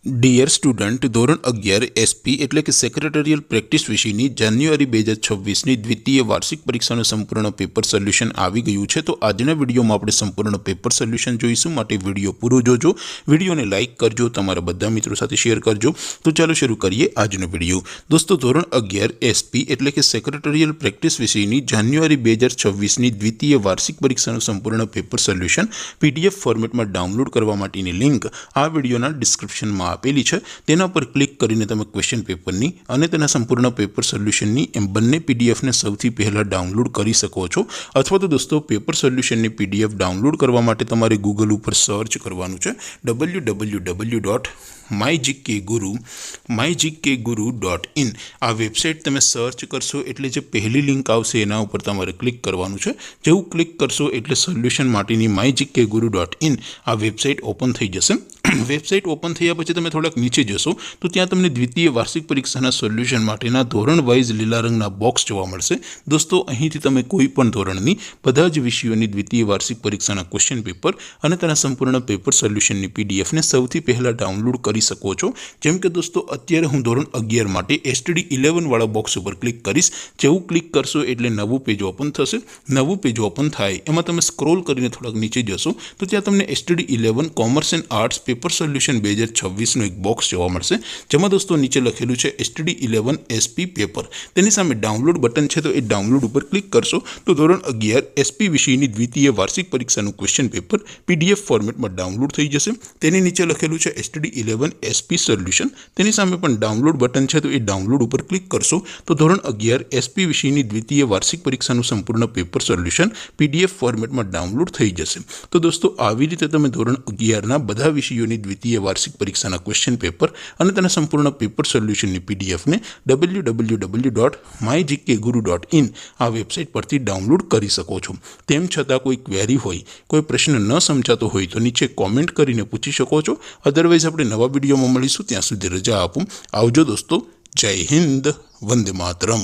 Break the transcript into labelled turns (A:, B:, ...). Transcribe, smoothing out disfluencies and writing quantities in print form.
A: Dear student, ધોરણ 11 SP એટલે કે સેક્રેટરીયલ પ્રેક્ટિસ વિષયની જાન્યુઆરી 2026ની દ્વિતીય વાર્ષિક પરીક્ષાનું સંપૂર્ણ પેપર સોલ્યુશન આવી ગયું છે। તો આજના વિડીયોમાં આપણે સંપૂર્ણ પેપર સોલ્યુશન જોઈશું, માટે વિડીયો પૂરો જોજો, વિડીયોને લાઇક કરજો, તમારા બધા મિત્રો સાથે શેર કરજો। તો ચાલો શરૂ કરીએ આજનો વિડીયો। દોસ્તો, ધોરણ 11 એસપી એટલે કે સેક્રેટરીયલ પ્રેક્ટિસ વિષયની જાન્યુઆરી 2026ની દ્વિતીય વાર્ષિક પરીક્ષાનું સંપૂર્ણ પેપર સોલ્યુશન પીડીએફ ફોર્મેટમાં ડાઉનલોડ કરવા માટેની લિંક આ વિડીયોના ડિસ્ક્રિપ્શનમાં આપેલી છે। તેના પર ક્લિક કરીને તમે ક્વેશ્ચન પેપરની અને તેના સંપૂર્ણ પેપર સોલ્યુશનની એમ બંને પીડીએફને સૌથી પહેલાં ડાઉનલોડ કરી શકો છો। અથવા તો દોસ્તો, પેપર સોલ્યુશનની પીડીએફ ડાઉનલોડ કરવા માટે તમારે ગૂગલ ઉપર સર્ચ કરવાનું છે www.mygkguru.in। આ વેબસાઇટ તમે સર્ચ કરશો એટલે જે પહેલી લિંક આવશે એના ઉપર તમારે ક્લિક કરવાનું છે। જેવું ક્લિક કરશો એટલે સોલ્યુશન માટેની mygkguru.in આ વેબસાઇટ ઓપન થઈ જશે। વેબસાઇટ ઓપન થયા પછી તમે થોડાક નીચે જશો તો ત્યાં તમને દ્વિતીય વાર્ષિક પરીક્ષાના સોલ્યુશન માટેના ધોરણ વાઇઝ લીલા રંગના બોક્સ જોવા મળશે। દોસ્તો, અહીંથી તમે કોઈ પણ ધોરણની બધા જ વિષયોની દ્વિતીય વાર્ષિક પરીક્ષાના ક્વેશ્ચન પેપર અને તેના સંપૂર્ણ પેપર સોલ્યુશનની પીડીએફને સૌથી પહેલાં ડાઉનલોડ કરી શકો છો। જેમ કે દોસ્તો, અત્યારે હું ધોરણ 11 માટે STD 11 વાળા બોક્સ ઉપર ક્લિક કરીશ। જેવું ક્લિક કરશો એટલે નવું પેજ ઓપન થશે। નવું પેજ ઓપન થાય એમાં તમે સ્ક્રોલ કરીને થોડાક નીચે જશો તો ત્યાં તમને STD 11 commerce and arts paper solution 2026નું એક બોક્સ જોવા મળશે, જેમાં દોસ્તો નીચે લખેલું છે STD 11 SP પેપર। તેની સામે ડાઉનલોડ બટન છે, તો એ ડાઉનલોડ ઉપર ક્લિક કરશો તો ધોરણ 11 SP વિષયની દ્વિતીય વાર્ષિક પરીક્ષાનું ક્વેશ્ચન પેપર PDF ફોર્મેટમાં ડાઉનલોડ થઈ જશે। તેની નીચે લખેલું છે STD 11 SP સોલ્યુશન। તેની સામે પણ ડાઉનલોડ બટન છે, તો એ ડાઉનલોડ ઉપર ક્લિક કરશો તો ધોરણ 11 SP વિષયની દ્વિતીય વાર્ષિક પરીક્ષાનું સંપૂર્ણ પેપર સોલ્યુશન PDF ફોર્મેટમાં ડાઉનલોડ થઈ જશે। તો દોસ્તો, આવી રીતે તમે ધોરણ 11ના બધા વિષયોની દ્વિતીય વાર્ષિક પરીક્ષાના ક્વેશ્ચન પેપર અને તેના સંપૂર્ણ પેપર સોલ્યુશનની પીડીએફને www.mygkguru.in આ વેબસાઇટ પરથી ડાઉનલોડ કરી શકો છો। તેમ છતાં કોઈ ક્વેરી હોય, કોઈ પ્રશ્ન ન સમજાતો હોય તો નીચે કોમેન્ટ કરીને પૂછી શકો છો। અદરવાઇઝ આપણે નવા વિડીયોમાં મળીશું, ત્યાં સુધી રજા આપું। આવજો દોસ્તો, જય હિન્દ, વંદે માતરમ।